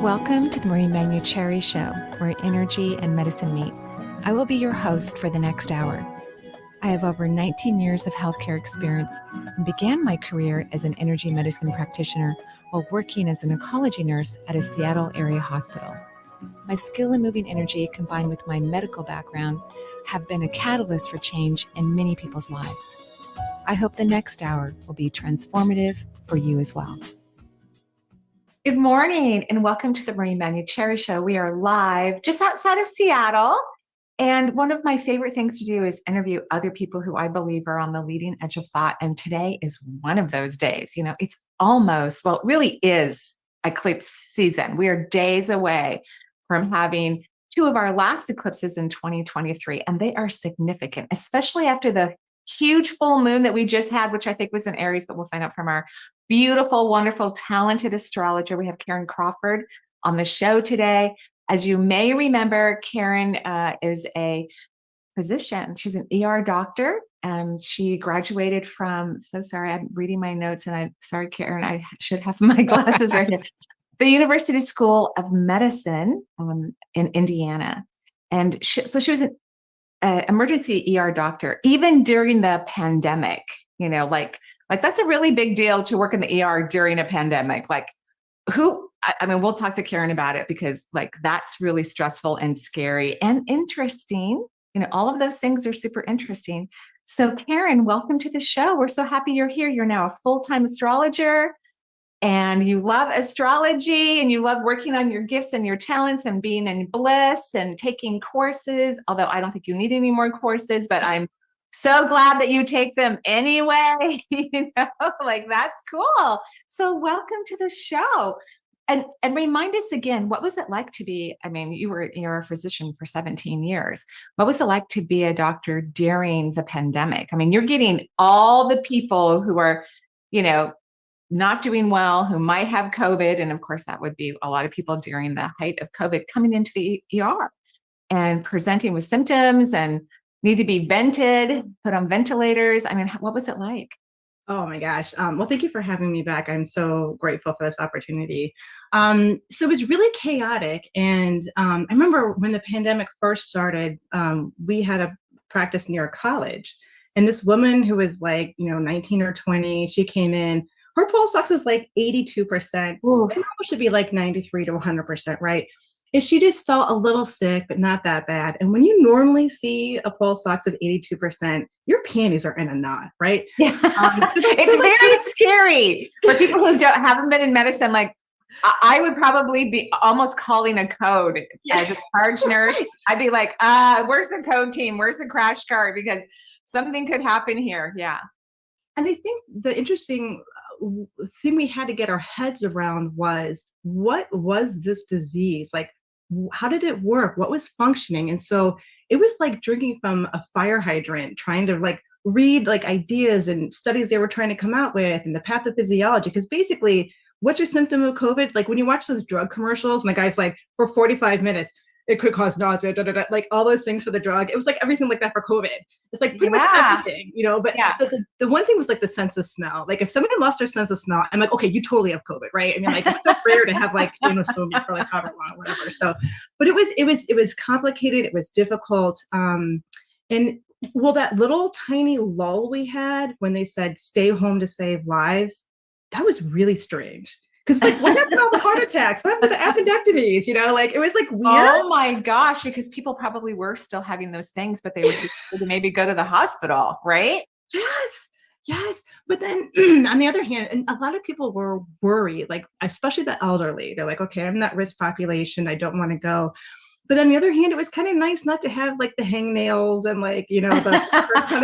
Welcome to the Manuchehri Show, where energy and medicine meet. I will be your host for the next hour. I have over 19 years of healthcare experience and began my career as an energy medicine practitioner while working as an oncology nurse at a Seattle area hospital. My skill in moving energy combined with my medical background have been a catalyst for change in many people's lives. I hope the next hour will be transformative for you as well. Good morning and welcome to the Manuchehri Show. We are live just outside of Seattle. And one of my favorite things to do is interview other people who I believe are on the leading edge of thought. And today is one of those days. You know, it's almost, well, it really is eclipse season. We are days away from having two of our last eclipses in 2023. And they are significant, especially after the huge full moon that we just had, which I think was in Aries, but we'll find out from our beautiful, wonderful, talented astrologer. We have Karen Crawford on the show today. As you may remember, Karen is a physician. She's an ER doctor, and she graduated from, so sorry, I'm reading my notes, and I'm sorry, Karen, I should have my glasses right here. The University School of Medicine in Indiana. And so she was an emergency ER doctor, even during the pandemic, you know, like that's a really big deal to work in the ER during a pandemic. Like I mean, we'll talk to Karen about it because like, that's really stressful and scary and interesting. You know, all of those things are super interesting. So Karen, welcome to the show. We're so happy you're here. You're now a full-time astrologer and you love astrology and you love working on your gifts and your talents and being in bliss and taking courses. Although I don't think you need any more courses, but I'm so glad that you take them anyway. You know, like that's cool. So welcome to the show. And remind us again, what was it like to be, I mean, you're a physician for 17 years. What was it like to be a doctor during the pandemic? I mean, you're getting all the people who are, you know, not doing well, who might have COVID. And of course, that would be a lot of people during the height of COVID coming into the ER and presenting with symptoms and need to be vented, put on ventilators. I mean, what was it like? Oh my gosh. Well, thank you for having me back. I'm so grateful for this opportunity. So it was really chaotic. And I remember when the pandemic first started, we had a practice near a college. And this woman who was like, 19 or 20, she came in. Her pulse ox was like 82%. Ooh. And normal should be like 93 to 100%, right? And she just felt a little sick, but not that bad. And when you normally see a pulse ox of 82%, your panties are in a knot, right? Yeah. It's very scary for people who haven't been in medicine. Like I would probably be almost calling a code as a charge nurse. Right. I'd be like, where's the code team? Where's the crash cart? Because something could happen here. Yeah. And I think the interesting thing we had to get our heads around was, what was this disease? Like, how did it work? What was functioning? And so it was like drinking from a fire hydrant, trying to like read like ideas and studies they were trying to come out with and the pathophysiology. Because basically, what's your symptom of COVID? Like when you watch those drug commercials and the guy's like, for 45 minutes, it could cause nausea, like all those things for the drug. It was like everything like that for COVID. It's like pretty much everything, but the one thing was like the sense of smell. Like if somebody lost their sense of smell, I'm like, okay, you totally have COVID, right? I mean, like it's so rare to have like, pneumonia for like however long, whatever. So, but it was complicated. It was difficult. And well, that little tiny lull we had when they said, stay home to save lives, that was really strange. Because like, what happened to all the heart attacks? What happened to the appendectomies? It was like weird. Oh my gosh, because people probably were still having those things, but they would maybe go to the hospital, right? Yes. But then on the other hand, and a lot of people were worried, like especially the elderly. They're like, okay, I'm in that risk population. I don't want to go. But on the other hand, it was kind of nice not to have like the hangnails and like, the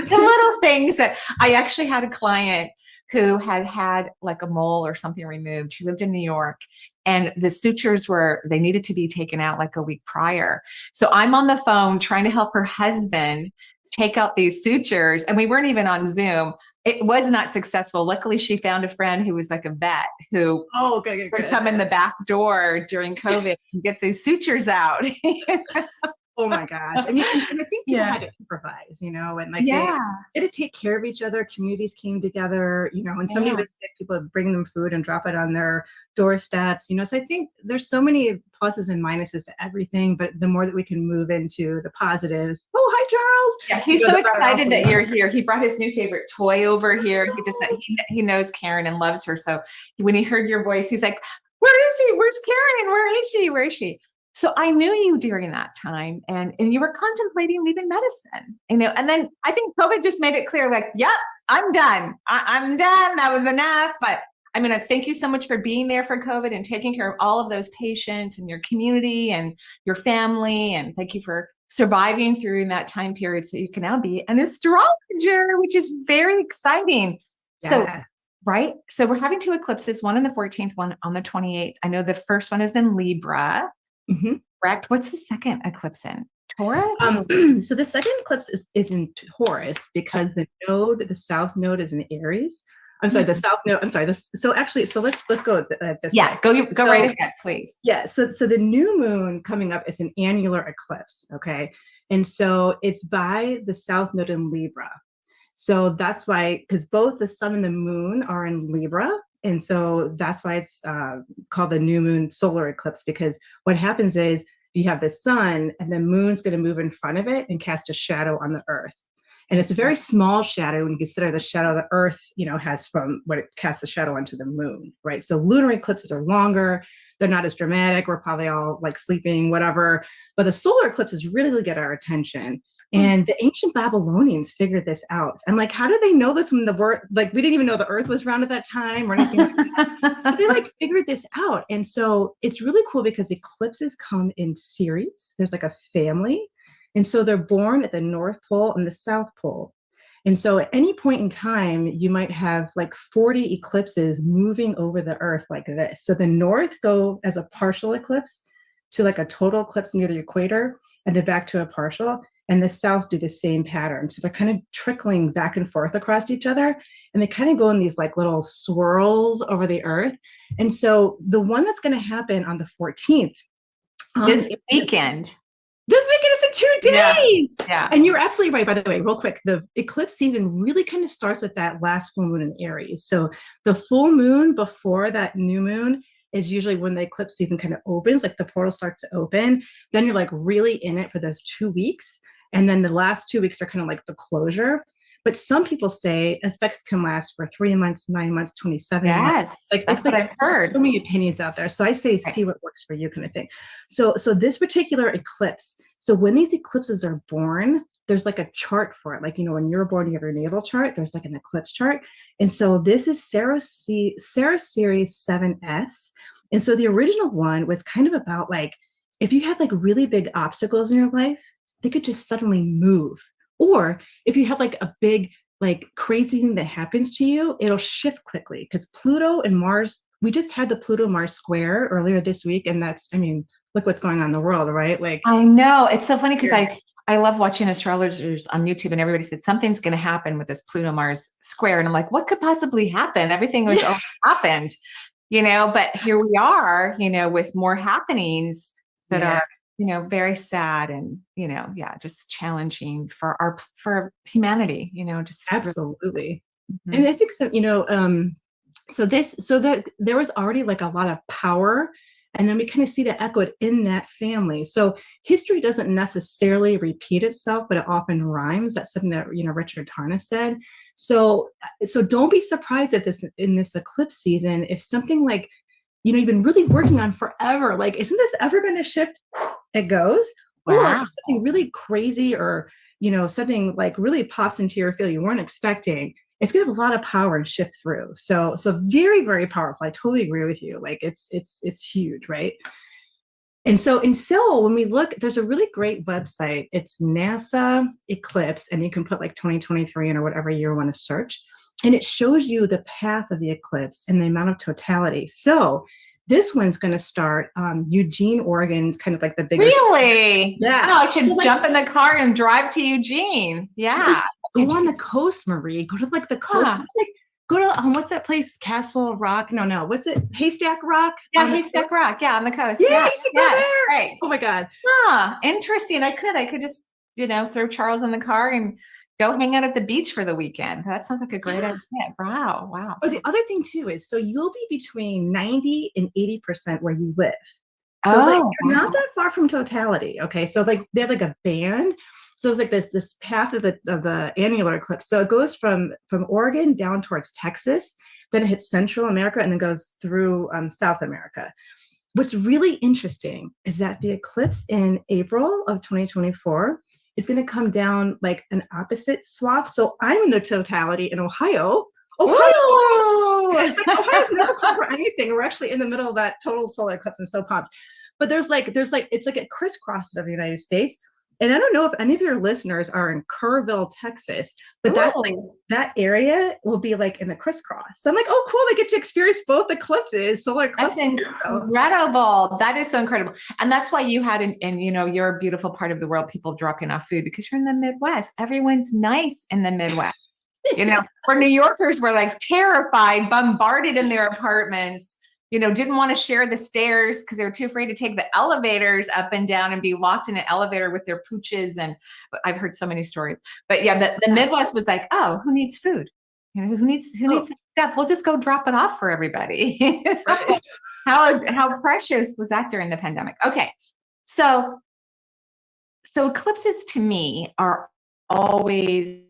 little things that I actually had a client who had like a mole or something removed. She lived in New York and the sutures they needed to be taken out like a week prior. So I'm on the phone trying to help her husband take out these sutures. And we weren't even on Zoom. It was not successful. Luckily, she found a friend who was like a vet who would come in the back door during COVID and get these sutures out. Oh my gosh. I mean, and I think people Yeah. had to improvise, and like they Yeah. had to take care of each other. Communities came together, when somebody Yeah. was sick, people would bring them food and drop it on their doorsteps, So I think there's so many pluses and minuses to everything, but the more that we can move into the positives. Oh, hi, Charles. Yeah, he's so excited that you're here. He brought his new favorite toy over here. He just said he knows Karen and loves her. So when he heard your voice, he's like, "Where is he? Where's Karen? Where is she? Where is she?" So I knew you during that time, and you were contemplating leaving medicine, and then I think COVID just made it clear, like, "Yep, I'm done. I'm done. That was enough." But I mean, thank you so much for being there for COVID and taking care of all of those patients and your community and your family, and thank you for surviving through that time period, so you can now be an astrologer, which is very exciting. Yeah. So, right. So we're having two eclipses, one on the 14th, one on the 28th. I know the first one is in Libra, correct? What's the second eclipse in? Taurus? So the second eclipse is in Taurus because the south node is in Aries. I'm sorry, the south node. I'm sorry. So let's go this Yeah, way. go right ahead, please. Yeah. So the new moon coming up is an annular eclipse. Okay. And so it's by the south node in Libra. So that's why, because both the sun and the moon are in Libra. And so that's why it's called the new moon solar eclipse, because what happens is you have the sun and the moon's going to move in front of it and cast a shadow on the earth. And it's a very small shadow when you consider the shadow the earth, has from what it casts a shadow onto the moon, right? So lunar eclipses are longer. They're not as dramatic. We're probably all like sleeping, whatever. But the solar eclipses really get our attention. And the ancient Babylonians figured this out. I'm like, how did they know this when we didn't even know the earth was round at that time or anything like that. But they figured this out. And so it's really cool because eclipses come in series. There's like a family. And so they're born at the North Pole and the South Pole. And so at any point in time, you might have like 40 eclipses moving over the earth like this. So the North go as a partial eclipse to like a total eclipse near the equator and then back to a partial. And the South do the same pattern. So they're kind of trickling back and forth across each other. And they kind of go in these like little swirls over the earth. And so the one that's going to happen on the 14th. This weekend. This weekend is in 2 days. Yeah. And you're absolutely right. By the way, real quick, the eclipse season really kind of starts with that last full moon in Aries. So the full moon before that new moon is usually when the eclipse season kind of opens, like the portal starts to open. Then you're like really in it for those 2 weeks. And then the last 2 weeks are kind of like the closure. But some people say effects can last for 3 months, 9 months, 27 months. Like that's what I've heard. So many opinions out there. So I say, see what works for you kind of thing. So this particular eclipse, so when these eclipses are born, there's like a chart for it. Like, when you're born, you have your natal chart. There's like an eclipse chart. And so this is Sarah Series 7S. And so the original one was kind of about like, if you had like really big obstacles in your life, they could just suddenly move. Or if you have like a big, like crazy thing that happens to you, it'll shift quickly because Pluto and Mars, we just had the Pluto-Mars square earlier this week. And look what's going on in the world, right? Like, I know. It's so funny because I love watching astrologers on YouTube and everybody said something's going to happen with this Pluto-Mars square. And I'm like, what could possibly happen? Everything was happened, but here we are, with more happenings that are, very sad and, just challenging for humanity, just absolutely. And I think so, there was already like a lot of power, and then we kind of see that echoed in that family. So history doesn't necessarily repeat itself, but it often rhymes. That's something that, Richard Tarnas said. So don't be surprised if in this eclipse season, if something like, you've been really working on forever, like, isn't this ever going to shift? It goes. Wow. Or if something really crazy or, something like really pops into your field you weren't expecting, it's going to have a lot of power and shift through. So very, very powerful. I totally agree with you. Like it's huge, right? And so when we look, there's a really great website. It's NASA Eclipse, and you can put like 2023 in or whatever year you want to search. And it shows you the path of the eclipse and the amount of totality. So this one's going to start Eugene, Oregon, kind of like the biggest. Really? Yeah. Oh, I should jump in the car and drive to Eugene. Yeah. Go on the coast, Marie. Go to like the coast. Like Go to what's that place? Castle Rock? No. What's it? Haystack Rock? Yeah, Haystack Rock. Yeah, on the coast. Yeah, Yeah, you should go there. Right. Oh my God. Ah, interesting. I could just, throw Charles in the car and go hang out at the beach for the weekend. That sounds like a great idea. Wow. Wow. Oh, the other thing too is, so you'll be between 90 and 80% where you live. So like you're not that far from totality. Okay. So like they have like a band. So it's like this path of the annular eclipse. So it goes from Oregon down towards Texas, then it hits Central America and then goes through South America. What's really interesting is that the eclipse in April of 2024 is going to come down like an opposite swath. So I'm in the totality in Ohio. Ohio's never come for anything. We're actually in the middle of that total solar eclipse. I'm so pumped. But it's like it crisscrosses of the United States. And I don't know if any of your listeners are in Kerrville, Texas, but that's like that area will be like in the crisscross. So I'm like, oh, cool. They get to experience both eclipses. Solar eclipses. That's incredible. That is so incredible. And that's why you had, you're a beautiful part of the world, people dropping off food because you're in the Midwest. Everyone's nice in the Midwest. Where New Yorkers were like terrified, bombarded in their apartments, didn't want to share the stairs because they were too afraid to take the elevators up and down and be locked in an elevator with their pooches. And I've heard so many stories. But yeah, the Midwest was like, oh, who needs food? Who needs stuff? We'll just go drop it off for everybody. How precious was that during the pandemic? Okay, so eclipses to me are always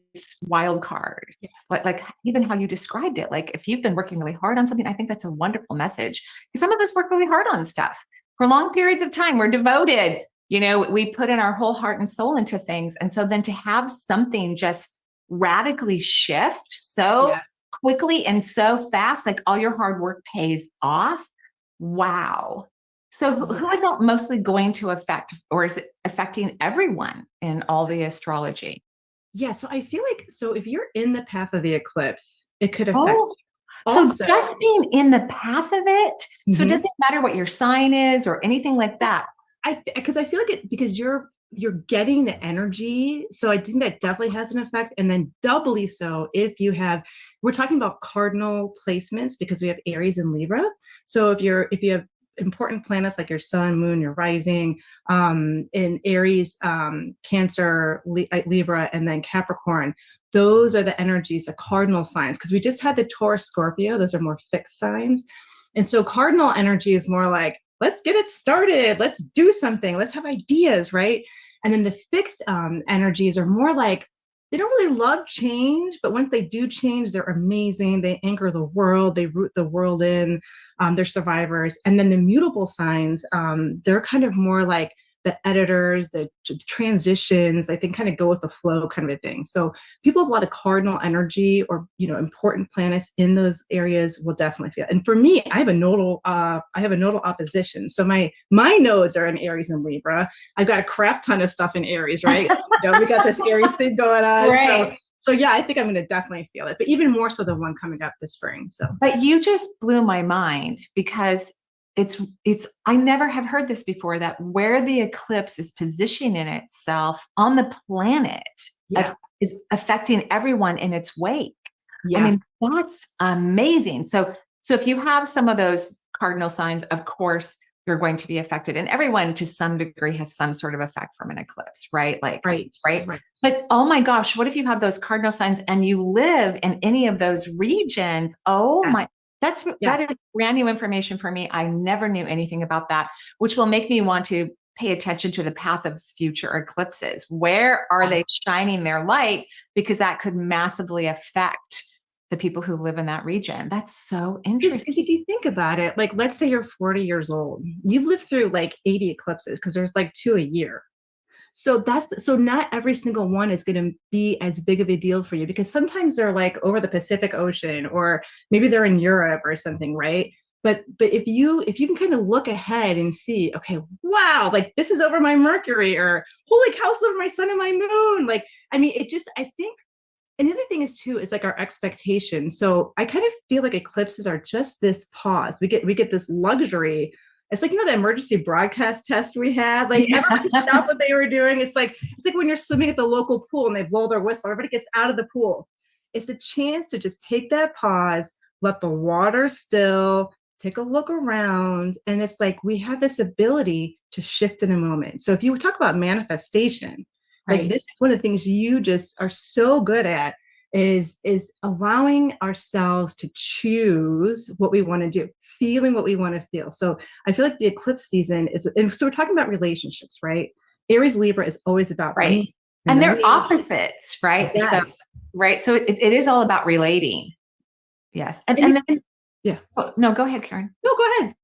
wild card. It's like even how you described it. Like if you've been working really hard on something, I think that's a wonderful message. Some of us work really hard on stuff for long periods of time. We're devoted. We put in our whole heart and soul into things. And so then to have something just radically shift so quickly and so fast, like all your hard work pays off. Wow. So who is that mostly going to affect, or is it affecting everyone in all the astrology? Yeah, so I feel like, if you're in the path of the eclipse, it could affect you. So just being in the path of it, so it doesn't matter what your sign is or anything like that. Because I feel like because you're getting the energy, so I think that definitely has an effect, and then doubly so if you have, we're talking about cardinal placements because we have Aries and Libra. So if you have important planets like your sun, moon, your rising, in Aries, Cancer, Libra, and then Capricorn, those are the energies, the cardinal signs, because we just had the Taurus, Scorpio. Those are more fixed signs. And so cardinal energy is more like, let's get it started. Let's do something. Let's have ideas, right? And then the fixed energies are more like, they don't really love change, but once they do change, they're amazing. They anchor the world. They root the world in. They're survivors. And then the mutable signs, they're kind of more like the editors, the transitions. I think kind of go with the flow kind of a thing. So people with a lot of cardinal energy or important planets in those areas will definitely feel it. And for me, I have a nodal opposition. So my nodes are in Aries and Libra. I've got a crap ton of stuff in Aries, right? We got this Aries thing going on. Right. So yeah, I think I'm going to definitely feel it, but even more so the one coming up this spring. So, but you just blew my mind because I never have heard this before, that where the eclipse is positioning itself on the planet is affecting everyone in its wake. Yeah. I mean, that's amazing. So if you have some of those cardinal signs, of course, you're going to be affected, and everyone to some degree has some sort of effect from an eclipse, right? Right. But oh my gosh, what if you have those cardinal signs and you live in any of those regions? That is brand new information for me. I never knew anything about that, which will make me want to pay attention to the path of future eclipses. Where are they shining their light? Because that could massively affect the people who live in that region. That's so interesting. If you think about it, like let's say you're 40 years old, you've lived through like 80 eclipses because there's like 2 a year. So not every single one is going to be as big of a deal for you, because sometimes they're like over the Pacific Ocean, or maybe they're in Europe or something, right? But if you can kind of look ahead and see, okay, wow, like this is over my Mercury, or holy cow, it's over my sun and my moon. Like, I mean, I think, and the other thing is too, is like our expectation. So I kind of feel like eclipses are just this pause. We get this luxury. It's like, the emergency broadcast test we had, like everybody stopped what they were doing. It's like when you're swimming at the local pool and they blow their whistle, everybody gets out of the pool. it's a chance to just take that pause, let the water still, take a look around. And it's like we have this ability to shift in a moment. So if you talk about manifestation, like this is one of the things you just are so good at is allowing ourselves to choose what we want to do, feeling what we want to feel. So I feel like the eclipse season is, and so we're talking about relationships, right? Aries Libra is always about right. And they're opposites, right? Yes. So, right. So it is all about relating. Yes. And then, yeah. Oh, no, go ahead, Karen. No, go ahead.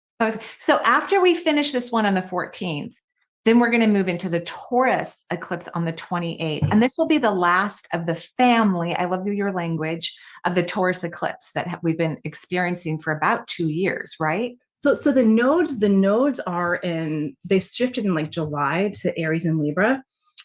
So after we finish this one on the 14th, then we're going to move into the Taurus eclipse on the 28th. And this will be the last of the family, I love your language, of the Taurus eclipse that we've been experiencing for about 2 years, right? So the nodes are they shifted in like July to Aries and Libra,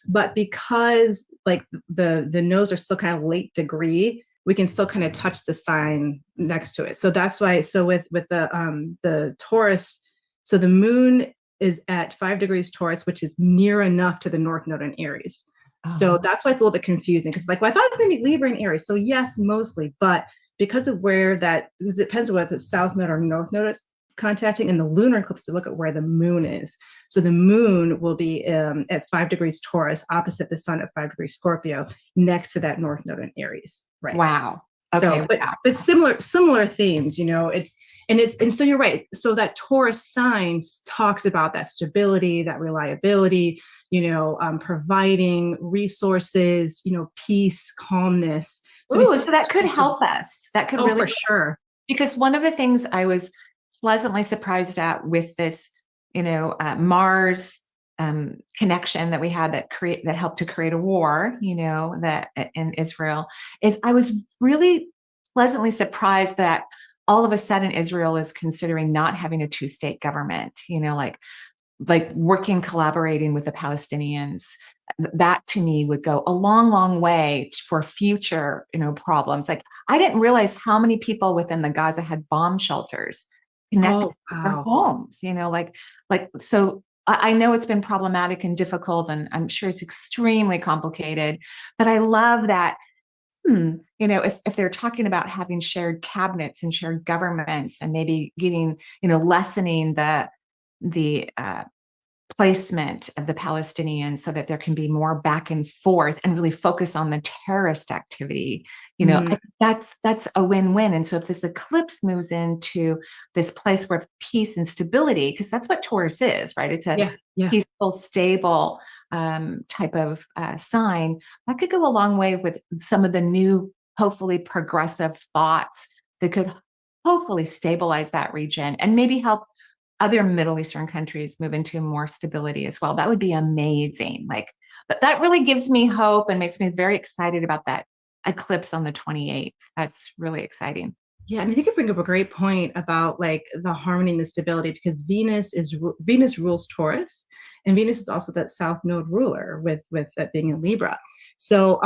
but because like the nodes are still kind of late degree, we can still kind of touch the sign next to it. So that's why, so with the Taurus, so the moon is at 5 degrees Taurus, which is near enough to the North Node in Aries. So that's why it's a little bit confusing. Because like, well, I thought it was going to be Libra and Aries. So yes, mostly, but because of where because it depends on whether the South Node or North Node is contacting, and the lunar eclipse to look at where the moon is. So the moon will be at 5 degrees Taurus, opposite the sun at 5 degrees Scorpio, next to that North Node in Aries. Right. Wow. Okay. So, but similar themes, and so you're right. So that Taurus sign talks about that stability, that reliability, providing resources, peace, calmness. So that could help us. That could really, for sure. Because one of the things I was pleasantly surprised at with this, Mars connection that we had that helped to create a war, that in Israel, is I was really pleasantly surprised that all of a sudden Israel is considering not having a 2-state government, like working, collaborating with the Palestinians. That to me would go a long, long way for future, problems. Like I didn't realize how many people within the Gaza had bomb shelters connected to their homes, so I know it's been problematic and difficult, and I'm sure it's extremely complicated, but I love that, if they're talking about having shared cabinets and shared governments and maybe getting, lessening the placement of the Palestinians so that there can be more back and forth and really focus on the terrorist activity, that's a win-win. And so if this eclipse moves into this place where peace and stability, because that's what Taurus is, right? It's a peaceful, stable type of sign, that could go a long way with some of the new, hopefully progressive thoughts that could hopefully stabilize that region and maybe help other Middle Eastern countries move into more stability as well. That would be amazing. But that really gives me hope and makes me very excited about that eclipse on the 28th. That's really exciting. Yeah, and I think you bring up a great point about like the harmony and the stability, because Venus rules Taurus, and Venus is also that South Node ruler with that being in Libra. So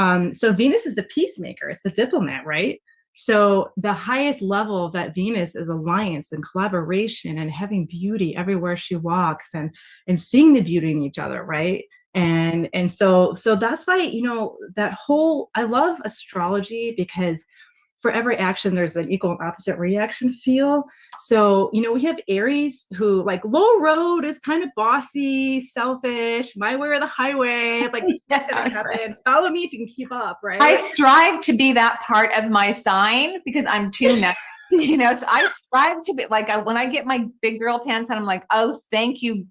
Venus is the peacemaker, it's the diplomat, right? So the highest level of that Venus is alliance and collaboration and having beauty everywhere she walks and seeing the beauty in each other, right? And so that's why, that whole, I love astrology, because for every action, there's an equal and opposite reaction feel. So, we have Aries who like low road is kind of bossy, selfish, my way or the highway, like this is gonna happen. Follow me if you can keep up, right? I strive to be that part of my sign because I'm too nice. So I strive to be like, when I get my big girl pants on, I'm like, oh, thank you,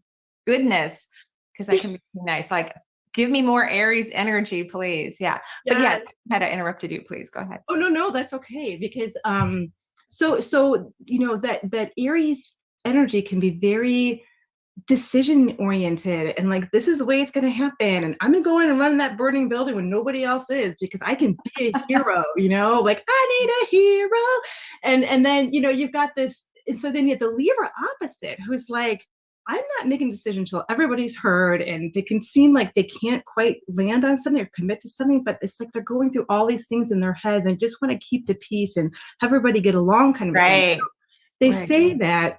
goodness, because I can be nice. Like, give me more Aries energy, please. Yeah. But yeah, had I interrupted you, please go ahead. Oh, no, that's okay. Because that Aries energy can be very decision oriented and like, this is the way it's going to happen. And I'm going to go in and run that burning building when nobody else is, because I can be a hero, like I need a hero. And then, you've got this. And so then you have the Libra opposite, who's like, I'm not making a decision until everybody's heard, and they can seem like they can't quite land on something or commit to something, but it's like they're going through all these things in their head and just want to keep the peace and have everybody get along kind of right. thing. So they say that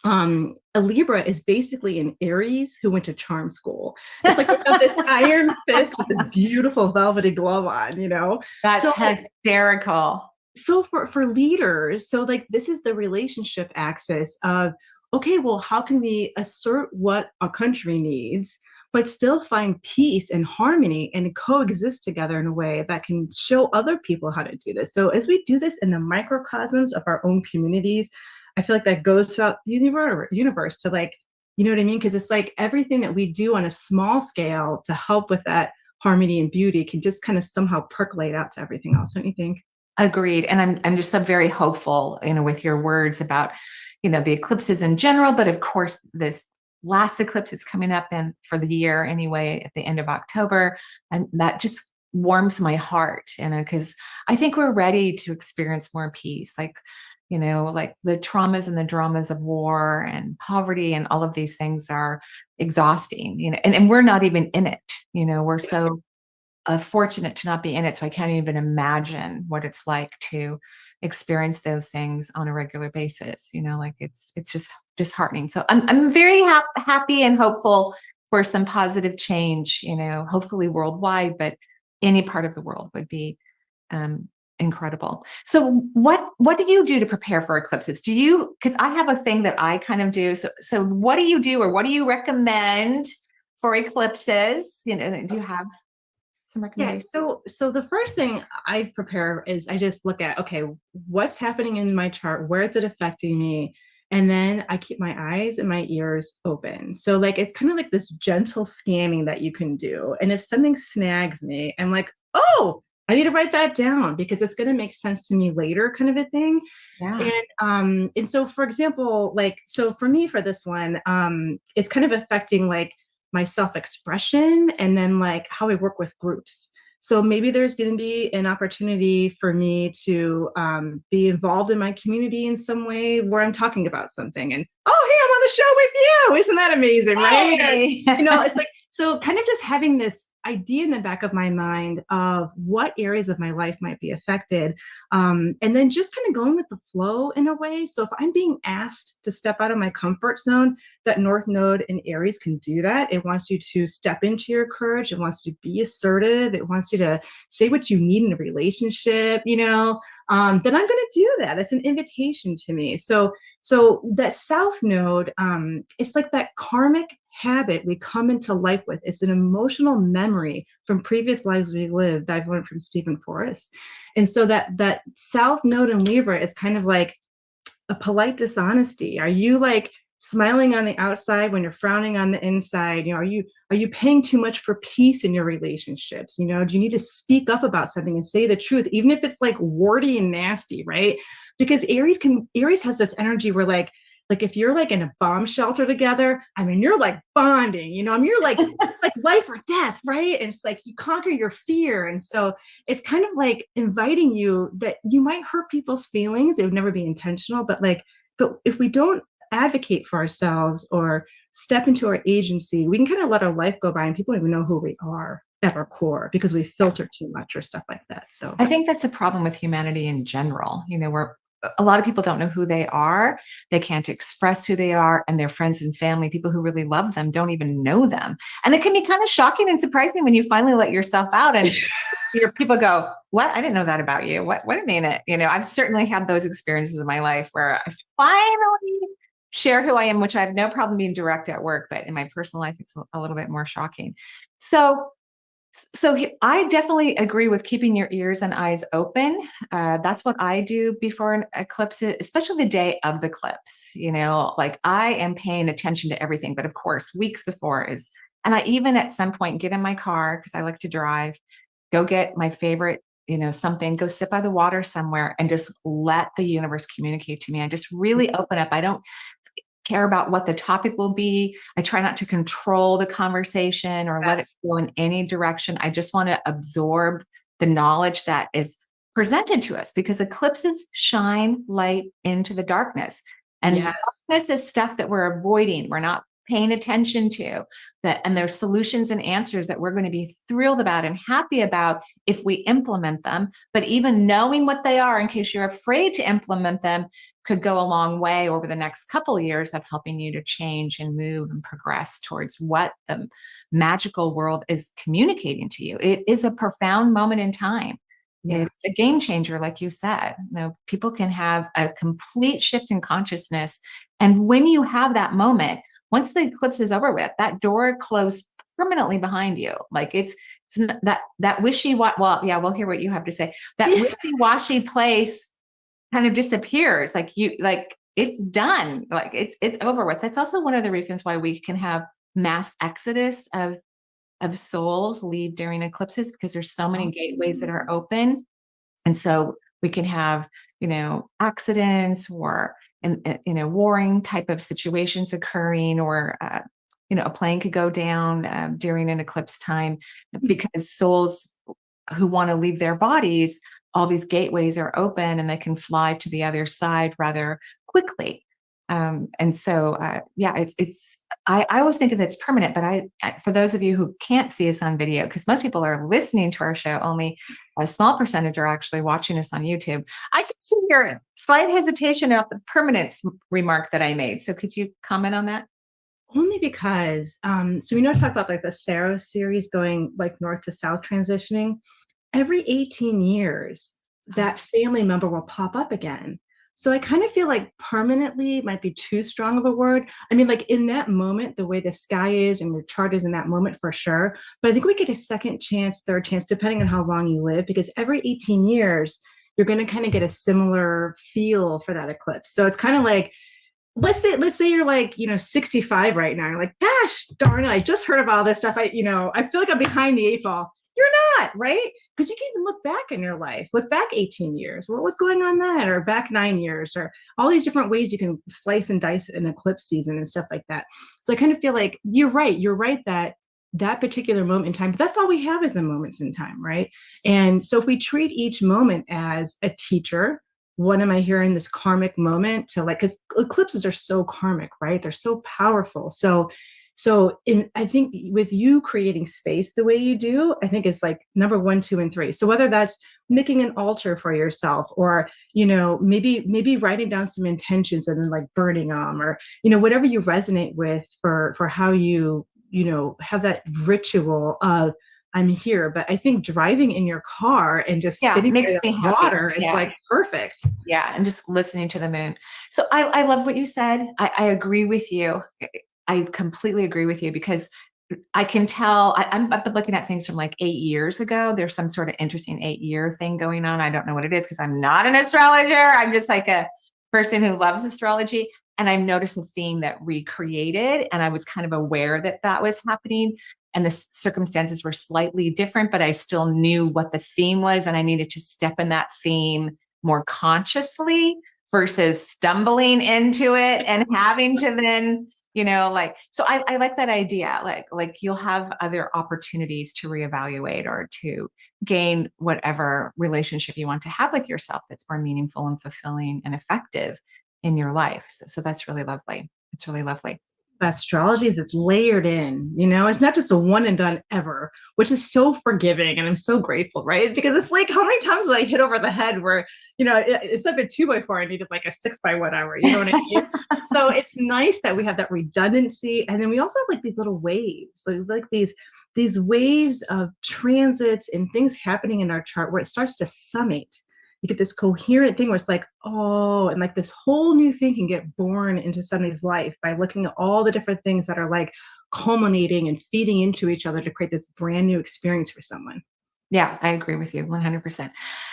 a Libra is basically an Aries who went to charm school. It's like they have this iron fist with this beautiful velvety glove on, you know? That's So, hysterical. so for leaders, so like this is the relationship axis of, okay, well, how can we assert what a country needs, but still find peace and harmony and coexist together in a way that can show other people how to do this. So as we do this in the microcosms of our own communities, I feel like that goes throughout the universe to like, you know what I mean? Because it's like everything that we do on a small scale to help with that harmony and beauty can just kind of somehow percolate out to everything else, don't you think? Agreed. And I'm just so very hopeful, with your words about, the eclipses in general, but of course, this last eclipse is coming up and for the year anyway, at the end of October. And that just warms my heart, because I think we're ready to experience more peace. Like, like the traumas and the dramas of war and poverty and all of these things are exhausting, and we're not even in it. We're so fortunate to not be in it. So I can't even imagine what it's like to experience those things on a regular basis. Like it's just disheartening. So I'm very happy and hopeful for some positive change, hopefully worldwide, but any part of the world would be incredible. So what do you do to prepare for eclipses? Because I have a thing that I kind of do. So what do you do, or what do you recommend for eclipses? Do you have some Yeah, recommendations? so the first thing I prepare is I just look at, okay, what's happening in my chart? Where is it affecting me? And then I keep my eyes and my ears open. So like it's kind of like this gentle scanning that you can do. And if something snags me, I'm like, oh, I need to write that down because it's going to make sense to me later, kind of a thing. Yeah. And so for example, like so for me for this one, it's kind of affecting like my self-expression and then like how I work with groups. So maybe there's going to be an opportunity for me to be involved in my community in some way where I'm talking about something and, oh, hey, I'm on the show with you. Isn't that amazing, right? Hey. It's like, so kind of just having this idea in the back of my mind of what areas of my life might be affected. And then just kind of going with the flow in a way. So if I'm being asked to step out of my comfort zone, that North Node in Aries can do that. It wants you to step into your courage. It wants you to be assertive. It wants you to say what you need in a relationship, then I'm going to do that. It's an invitation to me. So that South Node, it's like that karmic habit we come into life with. It's an emotional memory from previous lives we lived that I've learned from Stephen Forrest. And so that South Node in Libra is kind of like a polite dishonesty. Are you like smiling on the outside when you're frowning on the inside? Are you paying too much for peace in your relationships? Do you need to speak up about something and say the truth, even if it's like warty and nasty, right? Because Aries has this energy where like if you're like in a bomb shelter together, I mean, you're like bonding, you're like, it's like life or death, right? And it's like you conquer your fear. And so it's kind of like inviting you that you might hurt people's feelings. It would never be intentional, but if we don't advocate for ourselves or step into our agency, we can kind of let our life go by and people don't even know who we are at our core because we filter too much or stuff like that. So I think that's a problem with humanity in general, where a lot of people don't know who they are. They can't express who they are, and their friends and family, people who really love them, don't even know them. And it can be kind of shocking and surprising when you finally let yourself out and your people go, what? I didn't know that about you. What do you mean it? I've certainly had those experiences in my life where I finally share who I am, which I have no problem being direct at work, but in my personal life, it's a little bit more shocking. So I definitely agree with keeping your ears and eyes open. That's what I do before an eclipse, especially the day of the eclipse. Like I am paying attention to everything, but of course, weeks before and I even at some point get in my car because I like to drive, go get my favorite, something, go sit by the water somewhere and just let the universe communicate to me. I just really open up. I don't care about what the topic will be. I try not to control the conversation or let it go in any direction. I just want to absorb the knowledge that is presented to us because eclipses shine light into the darkness. And darkness is stuff that we're avoiding. We're not paying attention to, that, and there's solutions and answers that we're going to be thrilled about and happy about if we implement them. But even knowing what they are, in case you're afraid to implement them, could go a long way over the next couple of years of helping you to change and move and progress towards what the magical world is communicating to you. It is a profound moment in time. Yeah. It's a game changer, like you said. You know, people can have a complete shift in consciousness. And when you have that moment, once the eclipse is over with, that door closed permanently behind you. Like it's that wishy-washy, well, yeah, we'll hear what you have to say. That wishy-washy place kind of disappears. Like it's done. Like it's over with. That's also one of the reasons why we can have mass exodus of souls leave during eclipses, because there's so many gateways that are open. And so we can have, accidents or, warring type of situations occurring, or, a plane could go down during an eclipse time, because souls who want to leave their bodies, all these gateways are open and they can fly to the other side rather quickly. And so, I always think that it's permanent, but for those of you who can't see us on video, because most people are listening to our show, only a small percentage are actually watching us on YouTube. I can see your slight hesitation about the permanence remark that I made. So could you comment on that? Only because, so we know, talk about like the Saros series going like north to south transitioning. Every 18 years, that family member will pop up again. So I kind of feel like permanently might be too strong of a word. I mean, like in that moment, the way the sky is and your chart is in that moment for sure. But I think we get a second chance, third chance, depending on how long you live, because every 18 years, you're going to kind of get a similar feel for that eclipse. So it's kind of like, let's say you're like, 65 right now. You're like, gosh, darn it, I just heard of all this stuff. I feel like I'm behind the 8 ball. You're not, right? Because you can look back in your life, look back 18 years. What was going on then? Or back 9 years, or all these different ways you can slice and dice an eclipse season and stuff like that. So I kind of feel like you're right that particular moment in time, but that's all we have is the moments in time, right? And so if we treat each moment as a teacher, what am I hearing this karmic moment to, like, because eclipses are so karmic, right? They're so powerful. I think with you creating space the way you do, I think it's like number 1, 2, and 3. So whether that's making an altar for yourself, or, maybe writing down some intentions and then like burning them, or, whatever you resonate with for how you, have that ritual of, I'm here. But I think driving in your car and just sitting makes by me the water happy. is like perfect. Yeah. And just listening to the moon. So I love what you said. I agree with you. I completely agree with you, because I can tell I've been looking at things from like 8 years ago. There's some sort of interesting 8-year thing going on. I don't know what it is, because I'm not an astrologer. I'm just like a person who loves astrology. And I've noticed a theme that recreated, and I was kind of aware that that was happening. And the circumstances were slightly different, but I still knew what the theme was. And I needed to step in that theme more consciously versus stumbling into it and having to then, so I like that idea. Like you'll have other opportunities to reevaluate or to gain whatever relationship you want to have with yourself that's more meaningful and fulfilling and effective in your life. So that's really lovely. It's really lovely. Astrology is, it's layered in, it's not just a one and done ever, which is so forgiving. And I'm so grateful, right? Because it's like, how many times did I hit over the head where, instead of a 2x4, I needed like a 6x whatever, you know what I mean? So it's nice that we have that redundancy. And then we also have like these little waves, like these waves of transits and things happening in our chart where it starts to summate. You get this coherent thing where it's like, oh, and like this whole new thing can get born into somebody's life by looking at all the different things that are like culminating and feeding into each other to create this brand new experience for someone. Yeah, I agree with you 100%.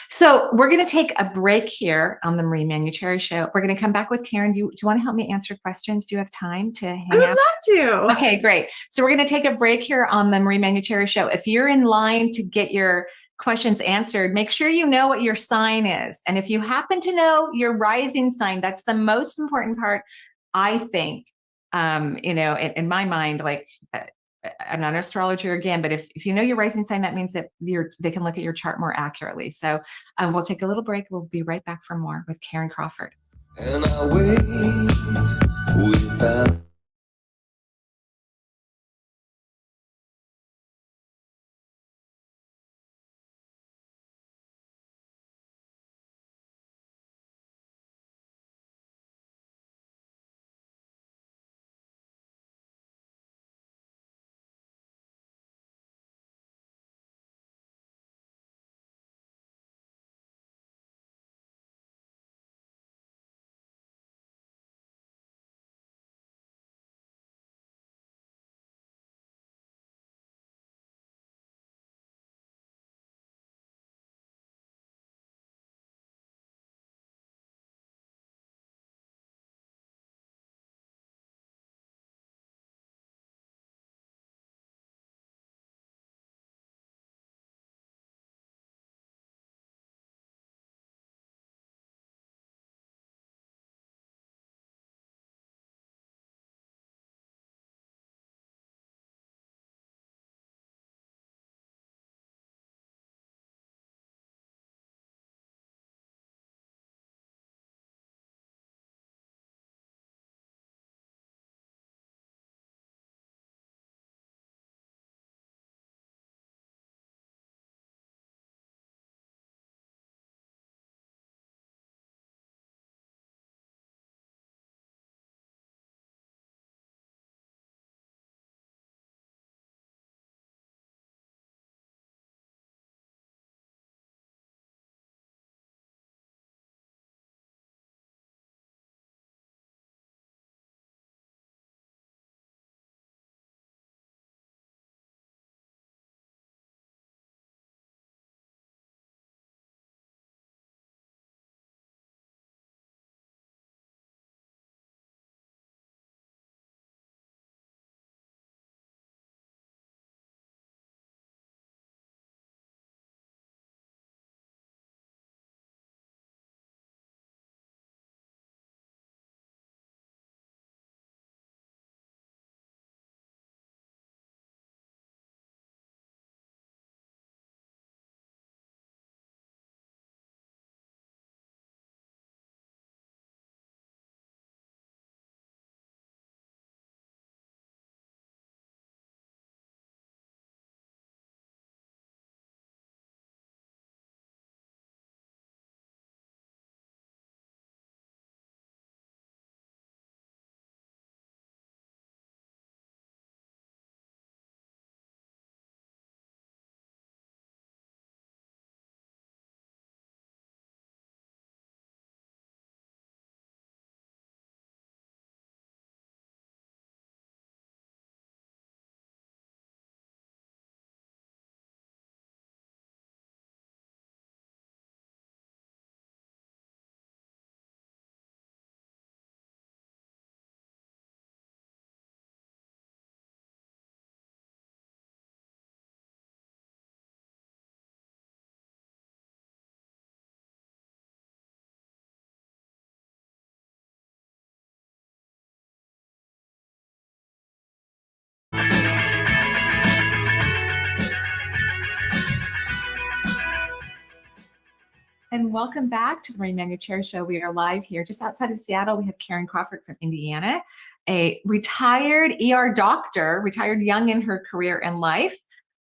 So we're going to take a break here on the Marie Manuchehri Show. We're going to come back with Karen. Do you want to help me answer questions? Do you have time to hang out? I would love to. Okay, great. So we're going to take a break here on the Marie Manuchehri Show. If you're in line to get your questions answered, make sure you know what your sign is. And if you happen to know your rising sign, that's the most important part, I think. In my mind, like, I'm not an astrologer again, but if you know your rising sign, that means that they can look at your chart more accurately. So we'll take a little break. We'll be right back for more with Karen Crawford. And I wait without everyone. Welcome back to the Manuchehri Show. We are live here just outside of Seattle. We have Karen Crawford from Indiana, a retired ER doctor, retired young in her career and life,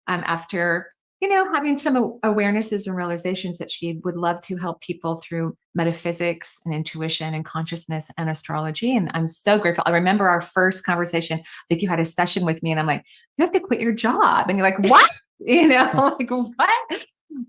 after having some awarenesses and realizations that she would love to help people through metaphysics and intuition and consciousness and astrology. And I'm so grateful. I remember our first conversation. I think you had a session with me, and I'm like, you have to quit your job. And you're like, what? Like what?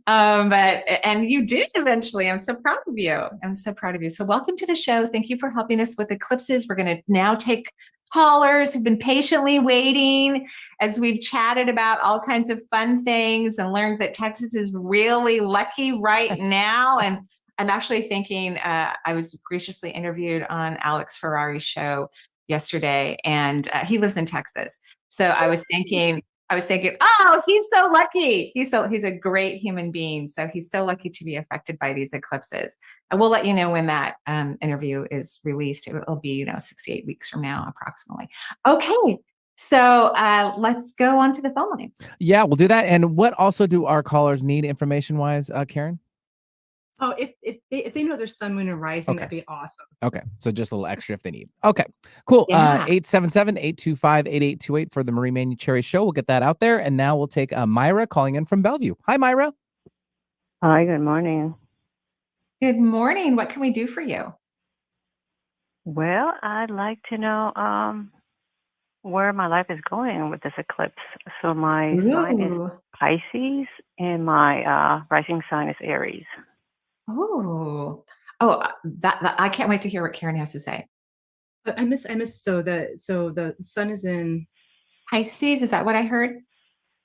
And you did eventually. I'm so proud of you. I'm so proud of you. So welcome to the show. Thank you for helping us with eclipses. We're going to now take callers who've been patiently waiting as we've chatted about all kinds of fun things and learned that Texas is really lucky right now. And I'm actually thinking, I was graciously interviewed on Alex Ferrari's show yesterday, and he lives in Texas. So I was thinking, oh, he's so lucky. He's a great human being. So he's so lucky to be affected by these eclipses. And we'll let you know when that interview is released. It'll be, 68 weeks from now, approximately. Okay. So let's go on to the phone lines. Yeah, we'll do that. And what also do our callers need information-wise, Karen? Oh, if they know their sun, moon, and rising, Okay. that'd be awesome. Okay. So just a little extra if they need. Okay, cool. Yeah. 877-825-8828 for the Marie Manuchehri Show. We'll get that out there. And now we'll take Myra calling in from Bellevue. Hi, Myra. Hi, good morning. Good morning. What can we do for you? Well, I'd like to know where my life is going with this eclipse. So my sign is Pisces, and my rising sign is Aries. That I can't wait to hear what Karen has to say. I miss. So the sun is in Pisces. Is that what I heard?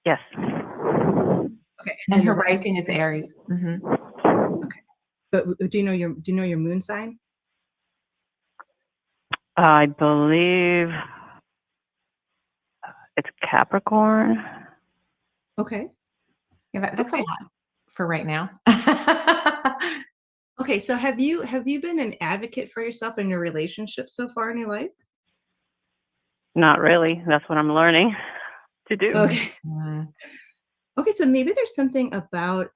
Yes. Okay, and her rising is Aries. Mm-hmm. Okay, but do you know your moon sign? I believe it's Capricorn. Okay. Yeah, that's a lot for right now. Okay, so have you been an advocate for yourself in your relationship so far in your life? Not really. That's what I'm learning to do. Okay. Okay, so maybe there's something about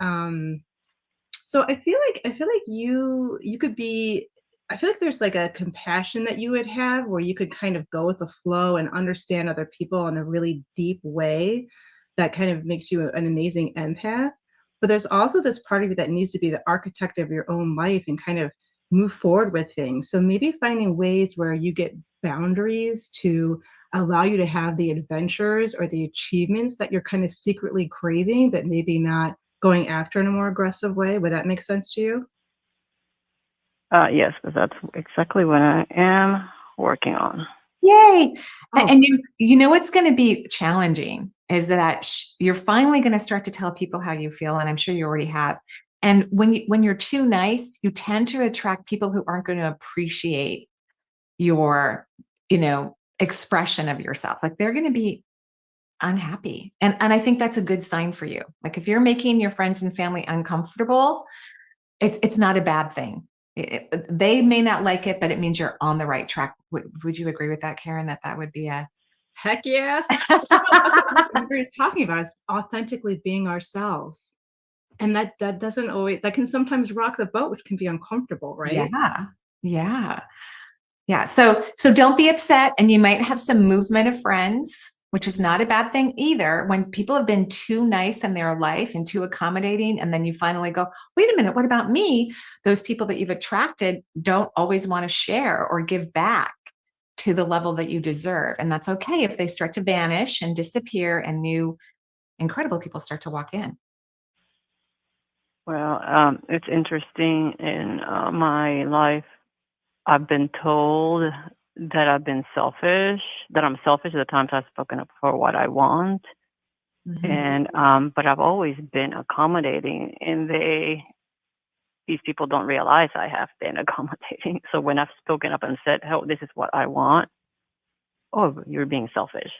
so I feel like you could be, I feel like there's like a compassion that you would have where you could kind of go with the flow and understand other people in a really deep way that kind of makes you an amazing empath. But there's also this part of you that needs to be the architect of your own life and kind of move forward with things. So maybe finding ways where you get boundaries to allow you to have the adventures or the achievements that you're kind of secretly craving, but maybe not going after in a more aggressive way. Would that make sense to you? Yes, because that's exactly what I am working on. Yay. Oh. And you know what's going to be challenging is that you're finally going to start to tell people how you feel, and I'm sure you already have. And when you're too nice, you tend to attract people who aren't going to appreciate your, expression of yourself. Like they're going to be unhappy. And I think that's a good sign for you. Like if you're making your friends and family uncomfortable, it's not a bad thing. They may not like it, but it means you're on the right track. Would you agree with that, Karen, that would be a... Heck yeah. What we're talking about is authentically being ourselves. And that doesn't always, that can sometimes rock the boat, which can be uncomfortable, right? Yeah. So don't be upset. And you might have some movement of friends, which is not a bad thing either. When people have been too nice in their life and too accommodating, and then you finally go, wait a minute, what about me? Those people that you've attracted don't always want to share or give back to the level that you deserve. And that's okay if they start to vanish and disappear and new incredible people start to walk in. Well, it's interesting in my life. I've been told that I've been selfish, that I'm selfish at the times I've spoken up for what I want. Mm-hmm. And but I've always been accommodating, and these people don't realize I have been accommodating. So when I've spoken up and said, "Oh, this is what I want," oh, you're being selfish.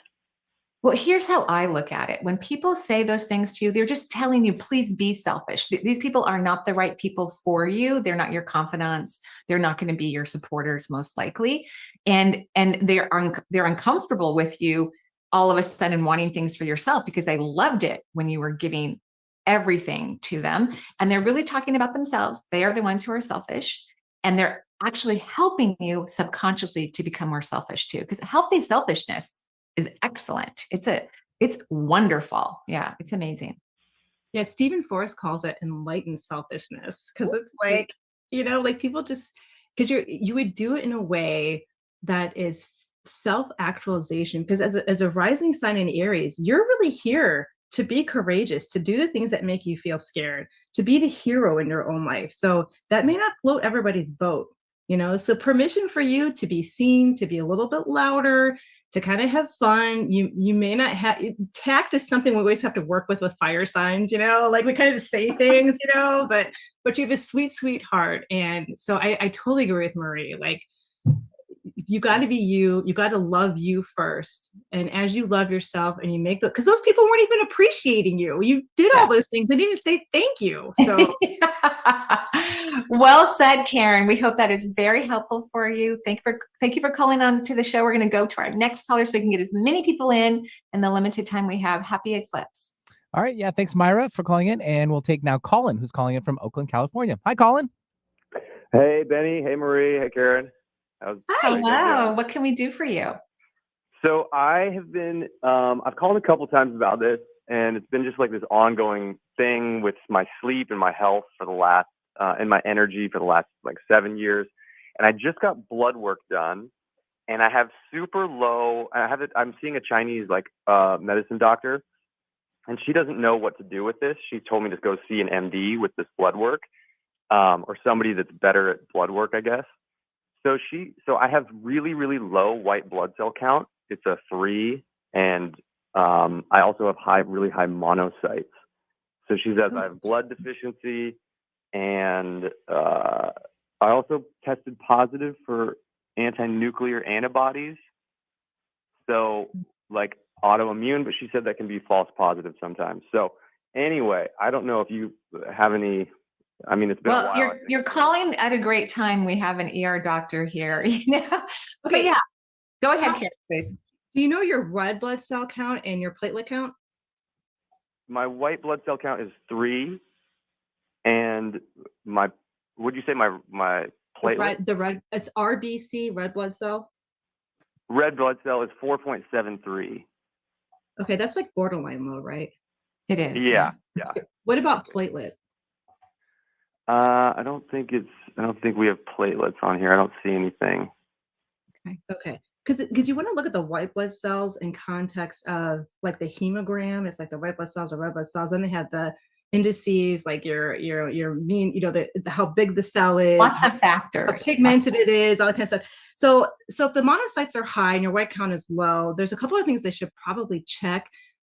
Well, here's how I look at it. When people say those things to you, they're just telling you, please be selfish. These people are not the right people for you. They're not your confidants. They're not going to be your supporters, most likely. And they're uncomfortable with you all of a sudden wanting things for yourself because they loved it when you were giving everything to them. And they're really talking about themselves. They are the ones who are selfish. And they're actually helping you subconsciously to become more selfish too. Because healthy selfishness is excellent. It's wonderful. Yeah, it's amazing. Yeah, Stephen Forrest calls it enlightened selfishness, because it's like, like people just, because you would do it in a way that is self-actualization. Because as a rising sign in Aries, you're really here to be courageous, to do the things that make you feel scared, to be the hero in your own life. So that may not float everybody's boat, so permission for you to be seen, to be a little bit louder, to kind of have fun. You may not have, tact is something we always have to work with fire signs, like we kind of just say things, but you have a sweet heart. And so I totally agree with Marie. Like, you got to be you got to love you first. And as you love yourself and you make because those people weren't even appreciating you did all those things, they didn't say thank you. So well said, Karen. We hope that is very helpful for you. Thank you for calling on to the show. We're going to go to our next caller so we can get as many people in the limited time we have. Happy eclipse. All right. Yeah. Thanks, Myra, for calling in. And we'll take now Colin, who's calling in from Oakland, California. Hi, Colin. Hey, Benny. Hey, Marie. Hey, Karen. Hello. What can we do for you? So I have been, I've called a couple times about this, and it's been just like this ongoing thing with my sleep and my health for the last, and my energy for the last like 7 years. And I just got blood work done, and I have super low, I'm seeing a Chinese medicine doctor, and she doesn't know what to do with this. She told me to go see an MD with this blood work, or somebody that's better at blood work, I guess. So I have really, really low white blood cell count. It's a 3, and I also have really high monocytes. So she says I have blood deficiency, and I also tested positive for anti-nuclear antibodies. So like autoimmune, but she said that can be false positive sometimes. So anyway, I don't know if you have any. I mean, it's been a while. You're calling at a great time. We have an ER doctor here. Okay, yeah. Go ahead, Karen, please. Do you know your red blood cell count and your platelet count? My white blood cell count is 3, and would you say my platelet? The red, it's RBC, red blood cell. Red blood cell is 4.73. Okay, that's like borderline low, right? It is. Yeah. What about platelet? I don't think we have platelets on here. I don't see anything. Okay. Because you want to look at the white blood cells in context of like the hemogram. It's like the white blood cells or red blood cells. And they have the indices, like your mean, how big the cell is. Lots of factors. How pigmented it is, all that kind of stuff. So if the monocytes are high and your white count is low, there's a couple of things they should probably check.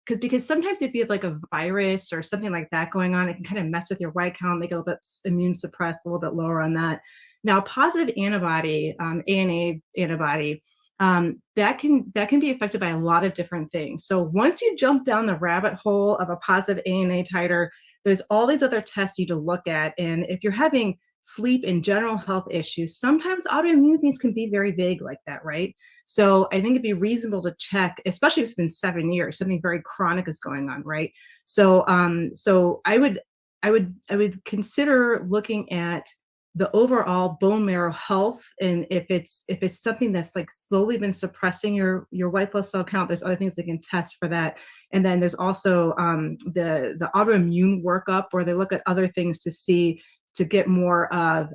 Because sometimes if you have like a virus or something like that going on, it can kind of mess with your white count, make it a little bit immune suppressed, a little bit lower on that. Now, positive antibody, ANA antibody, that can be affected by a lot of different things. So once you jump down the rabbit hole of a positive ANA titer, there's all these other tests you need to look at. And if you're having sleep and general health issues, sometimes autoimmune things can be very vague like that, right? So I think it'd be reasonable to check, especially if it's been 7 years, something very chronic is going on, right? So I would consider looking at the overall bone marrow health, and if it's something that's like slowly been suppressing your white blood cell count, there's other things they can test for that. And then there's also the autoimmune workup, where they look at other things to get more of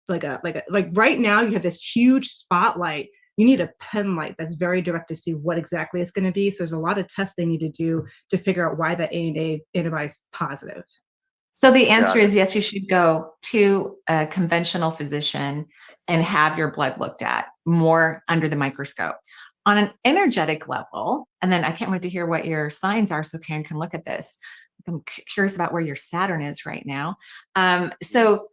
like right now you have this huge spotlight. You need a pen light that's very direct to see what exactly it's going to be. So there's a lot of tests they need to do to figure out why that ANA antibody is positive. So the answer is yes, you should go to a conventional physician and have your blood looked at more under the microscope. On an energetic level, and then I can't wait to hear what your signs are so Karen can look at this. I'm curious about where your Saturn is right now. So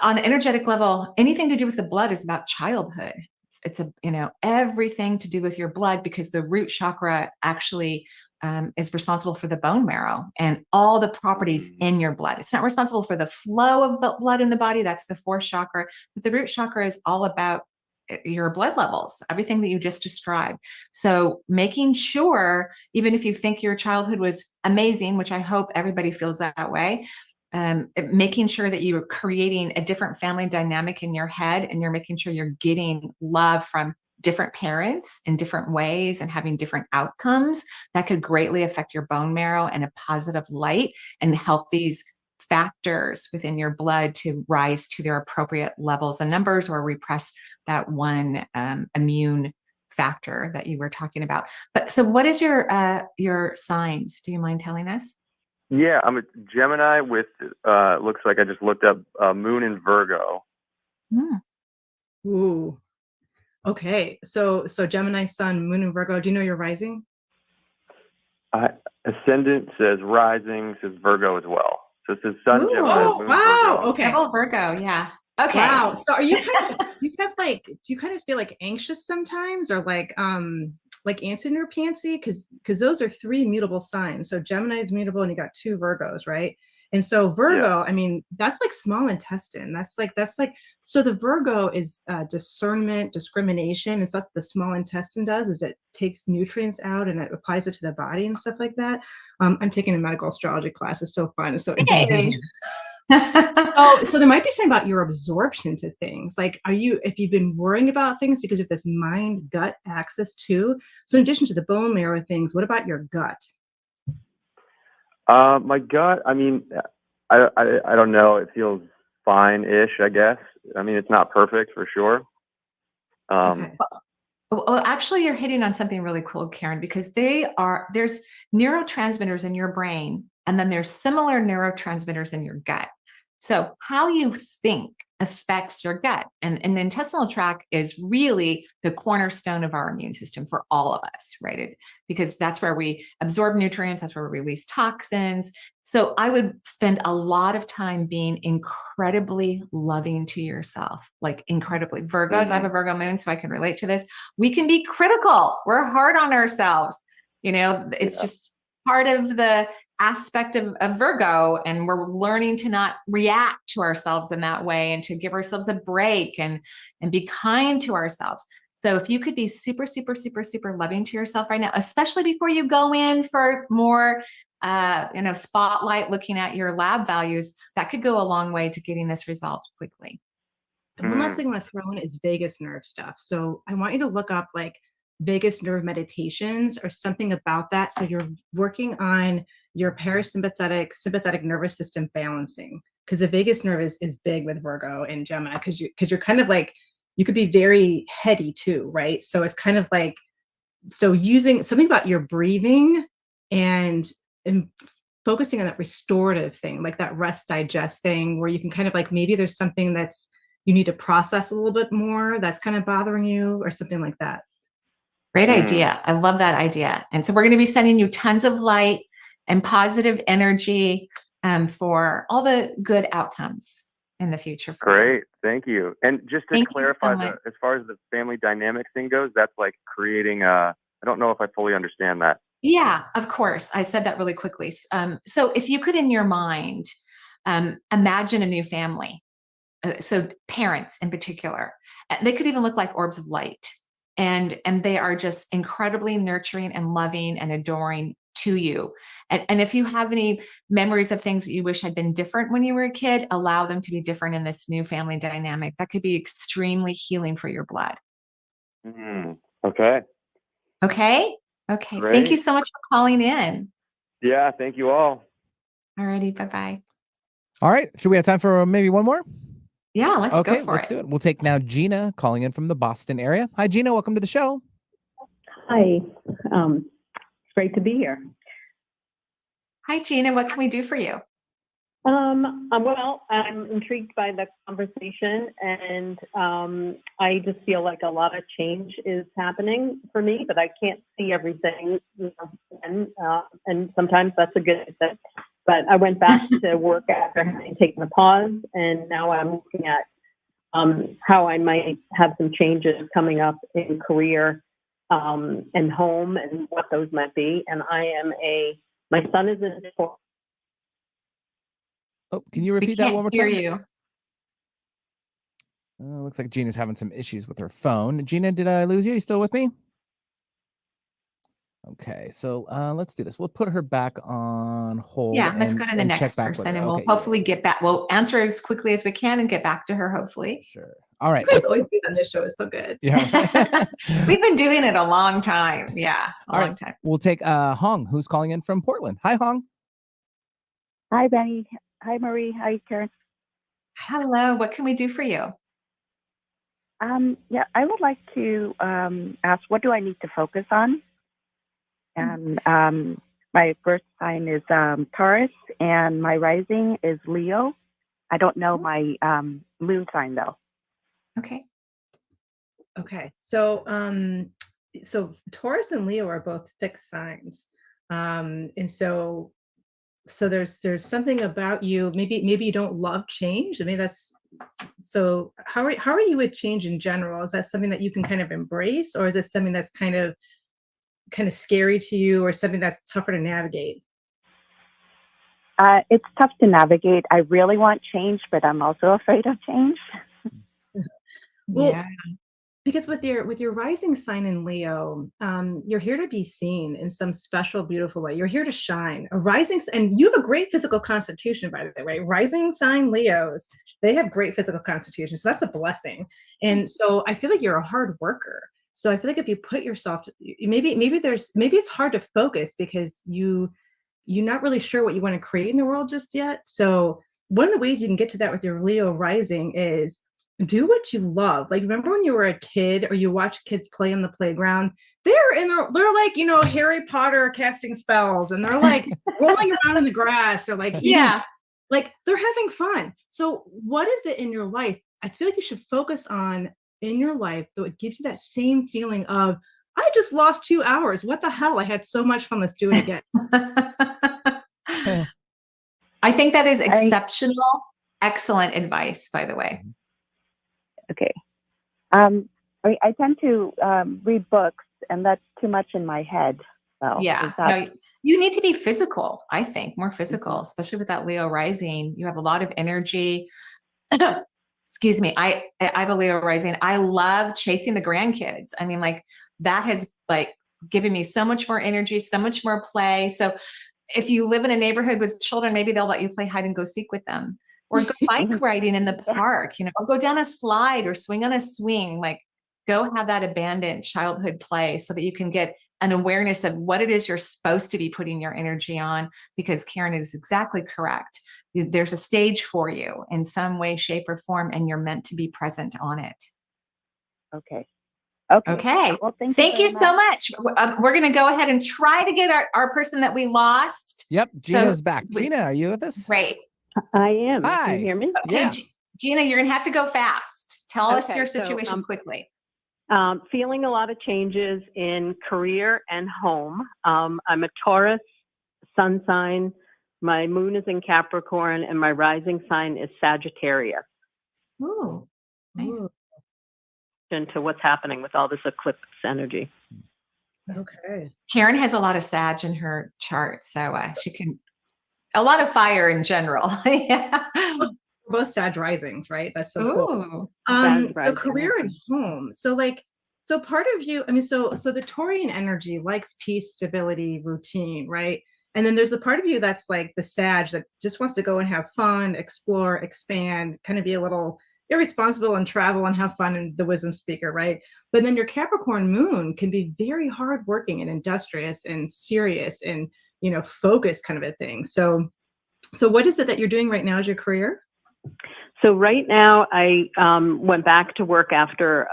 on an energetic level, anything to do with the blood is about childhood. It's everything to do with your blood, because the root chakra actually is responsible for the bone marrow and all the properties in your blood. It's not responsible for the flow of blood in the body. That's the 4th chakra. But the root chakra is all about your blood levels, everything that you just described. So making sure, even if you think your childhood was amazing, which I hope everybody feels that way, making sure that you are creating a different family dynamic in your head, and you're making sure you're getting love from different parents in different ways and having different outcomes, that could greatly affect your bone marrow in a positive light and help these factors within your blood to rise to their appropriate levels and numbers, or repress that one immune factor that you were talking about. But so what is your signs? Do you mind telling us? Yeah, I'm a Gemini with, looks like I just looked up moon in Virgo. Mm. Ooh. Okay. So Gemini, Sun, Moon, and Virgo. Do you know your rising? Ascendant says rising, says Virgo as well. So it says Sun, Ooh. Gemini, Oh, Moon, wow. Virgo. Okay. Double Virgo, yeah. Okay. Wow. So are you do you kind of feel like anxious sometimes, or like antsy or pantsy? Because those are three mutable signs. So Gemini is mutable, and you got two Virgos, right? And so Virgo, I mean, that's like small intestine. That's like so the Virgo is discernment, discrimination, and so that's the small intestine does, is it takes nutrients out and it applies it to the body and stuff like that. I'm taking a medical astrology class. It's so fun. It's so interesting. So there might be something about your absorption to things. Like, if you've been worrying about things because of this mind gut axis too. So in addition to the bone marrow things, what about your gut? My gut, I mean, I don't know. It feels fine-ish, I guess. I mean, it's not perfect for sure. Okay. Well, actually, you're hitting on something really cool, Karen, because there's neurotransmitters in your brain, and then there's similar neurotransmitters in your gut. So how you think affects your gut. And the intestinal tract is really the cornerstone of our immune system for all of us, right? Because that's where we absorb nutrients, that's where we release toxins. So I would spend a lot of time being incredibly loving to yourself, like incredibly. Virgos, I have a Virgo moon, so I can relate to this. We can be critical. We're hard on ourselves. It's just part of the aspect of Virgo, and we're learning to not react to ourselves in that way, and to give ourselves a break and be kind to ourselves. So if you could be super, super, super, super loving to yourself right now, especially before you go in for more spotlight looking at your lab values, that could go a long way to getting this resolved quickly. And one last thing I want to throw in is vagus nerve stuff. So I want you to look up like vagus nerve meditations or something about that. So you're working on your parasympathetic, sympathetic nervous system balancing, because the vagus nerve is big with Virgo and Gemini, because you're kind of like, you could be very heady too, right? So it's kind of like, so using something about your breathing and focusing on that restorative thing, like that rest digest thing, where you can kind of like, maybe there's something that's you need to process a little bit more that's kind of bothering you, or something like that. Great idea. I love that idea. And so we're going to be sending you tons of light and positive energy for all the good outcomes in the future. Great. Thank you. And just to clarify, so as far as the family dynamic thing goes, that's like creating I don't know if I fully understand that. Yeah, of course. I said that really quickly. So if you could, in your mind, imagine a new family. So parents in particular, they could even look like orbs of light. And they are just incredibly nurturing and loving and adoring to you. And if you have any memories of things that you wish had been different when you were a kid, allow them to be different in this new family dynamic. That could be extremely healing for your blood. Okay. Okay. Great. Thank you so much for calling in. Yeah. Thank you all. All righty. Bye-bye. All right. Should we have time for maybe one more? Yeah, let's go for let's do it. We'll take now Gina calling in from the Boston area. Hi, Gina. Welcome to the show. Hi. It's great to be here. Hi, Gina. What can we do for you? Well, I'm intrigued by the conversation, and I just feel like a lot of change is happening for me, but I can't see everything. And sometimes that's a good thing. But I went back to work after having taken a pause, and now I'm looking at how I might have some changes coming up in career and home, and what those might be. And my son is in. Oh, can you repeat that one more time? We can't hear you. Looks like Gina's having some issues with her phone. Gina, did I lose you? You still with me? Okay, so let's do this. We'll put her back on hold. Yeah, let's and, go to the and check next back with person her. and we'll Okay, hopefully get back. We'll answer as quickly as we can and get back to her, hopefully. sure. All right. You guys always do on this show. It's so good. Yeah. We've been doing it a long time. Yeah, a All long right. time. We'll take Hong, who's calling in from Portland. Hi, Hong. Hi, Benny. Hi, Marie. Hi, Karen. Hello, what can we do for you? Yeah, I would like to ask, what do I need to focus on? And my birth sign is Taurus, and my rising is Leo. I don't know my moon sign though. Okay. Okay. So so Taurus and Leo are both fixed signs. And so there's something about you, maybe you don't love change. I mean, that's so how are you with change in general? Is that something that you can kind of embrace, or is it something that's kind of scary to you, or something that's tougher to navigate? It's tough to navigate. I really want change, but I'm also afraid of change. Well, Yeah. because with your rising sign in Leo, you're here to be seen in some special, beautiful way. You're here to shine. And you have a great physical constitution, by the way. Rising sign Leos, they have great physical constitution, so that's a blessing. And so I feel like you're a hard worker. So I feel like if you put yourself, maybe it's hard to focus because you're not really sure what you want to create in the world just yet. So one of the ways you can get to that with your Leo rising is do what you love. Like, remember when you were a kid or you watch kids play on the playground? They're like, Harry Potter casting spells, and they're like rolling around in the grass, or like Yeah. like they're having fun. So what is it in your life? I feel like you should focus on in your life that it gives you that same feeling of, I just lost 2 hours. What the hell? I had so much fun. Let's do it again. I think that is exceptional, excellent advice, by the way. Okay. I tend to read books, and that's too much in my head. So Yeah. No, you need to be physical, I think, more physical, especially with that Leo rising. You have a lot of energy. Excuse me. I have a Leo rising. I love chasing the grandkids. I mean, like, that has like given me so much more energy, so much more play. So if you live in a neighborhood with children, maybe they'll let you play hide and go seek with them, or go bike riding in the park, or go down a slide or swing on a swing. Like, go have that abandoned childhood play so that you can get an awareness of what it is you're supposed to be putting your energy on, because Karen is exactly correct. There's a stage for you in some way, shape, or form, and you're meant to be present on it. Okay. Well, thank you so much. We're going to go ahead and try to get our person that we lost. Yep, Gina's back. Gina, are you with us? Great. I am. Hi. Can you hear me? Okay, Yeah. Gina, you're going to have to go fast. Tell us Okay, your so, situation quickly. Feeling a lot of changes in career and home. I'm a Taurus sun sign. My moon is in Capricorn, and my rising sign is Sagittarius. Ooh, nice. Into what's happening with all this eclipse energy. Okay. Karen has a lot of Sag in her chart, so she can, a lot of fire in general. Yeah. Both Sag risings, right? That's so cool. Ooh. So career and home. So part of you, I mean, so the Taurian energy likes peace, stability, routine, right? And then there's a part of you that's like the Sag that just wants to go and have fun, explore, expand, kind of be a little irresponsible and travel and have fun, and the wisdom speaker, right? But then your Capricorn moon can be very hardworking and industrious and serious and, focused kind of a thing. So what is it that you're doing right now as your career? So right now, I went back to work after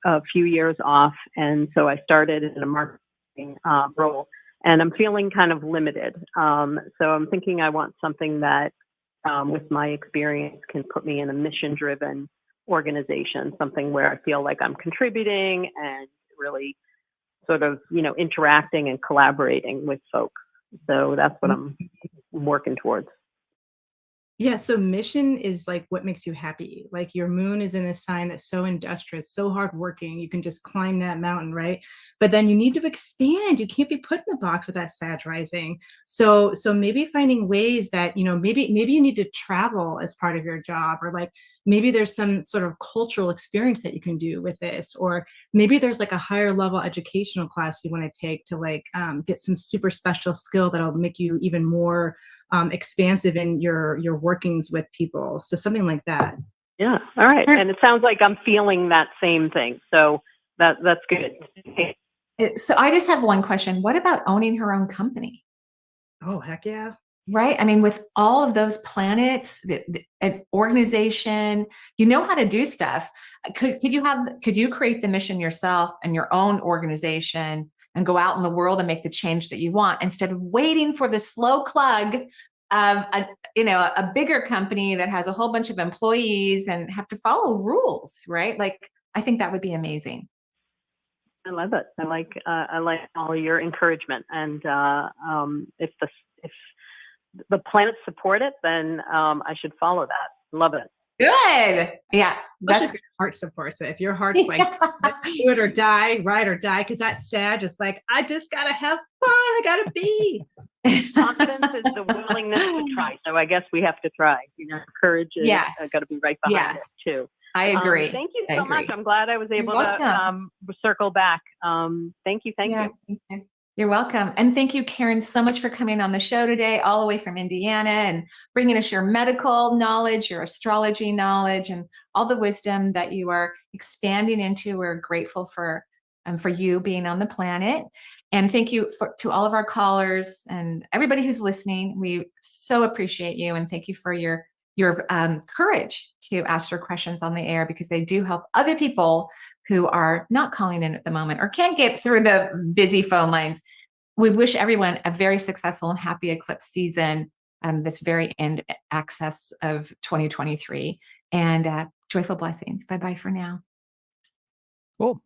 a few years off, and so I started in a marketing role, and I'm feeling kind of limited. So I'm thinking I want something that, with my experience, can put me in a mission-driven organization, something where I feel like I'm contributing and really sort of, interacting and collaborating with folks. So that's what I'm working towards. Yeah, so mission is like what makes you happy. Like, your moon is in a sign that's so industrious, so hardworking. You can just climb that mountain, right? But then you need to expand. You can't be put in the box with that Sag rising. So maybe finding ways that, maybe you need to travel as part of your job, or like maybe there's some sort of cultural experience that you can do with this, or maybe there's like a higher level educational class you want to take to like get some super special skill that'll make you even more expansive in your workings with people. So something like that. Yeah. All right. And it sounds like I'm feeling that same thing. So that's good. So I just have one question. What about owning her own company? Oh, heck yeah. Right. I mean, with all of those planets, an organization, you know how to do stuff. Could you create the mission yourself and your own organization and go out in the world and make the change that you want instead of waiting for the slow plug of a bigger company that has a whole bunch of employees and have to follow rules, right? Like, I think that would be amazing. I love it. I like all your encouragement. And if the planets support it, then I should follow that. Love it. Good. Yeah. That's if your heart supports it. If your heart's like, do it or die, ride or die, because that's sad. Just like, I just got to have fun. I got to be. Confidence is the willingness to try. So I guess we have to try. Courage is got to be right behind it too. I agree. Thank you so much. I'm glad I was able to circle back. Thank you. Thank you. You're welcome. And thank you, Karen, so much for coming on the show today, all the way from Indiana, and bringing us your medical knowledge, your astrology knowledge, and all the wisdom that you are expanding into. We're grateful for you being on the planet. And thank you to all of our callers and everybody who's listening. We so appreciate you. And thank you for your courage to ask your questions on the air, because they do help other people who are not calling in at the moment or can't get through the busy phone lines. We wish everyone a very successful and happy eclipse season, this very end access of 2023, and joyful blessings. Bye-bye for now. Cool.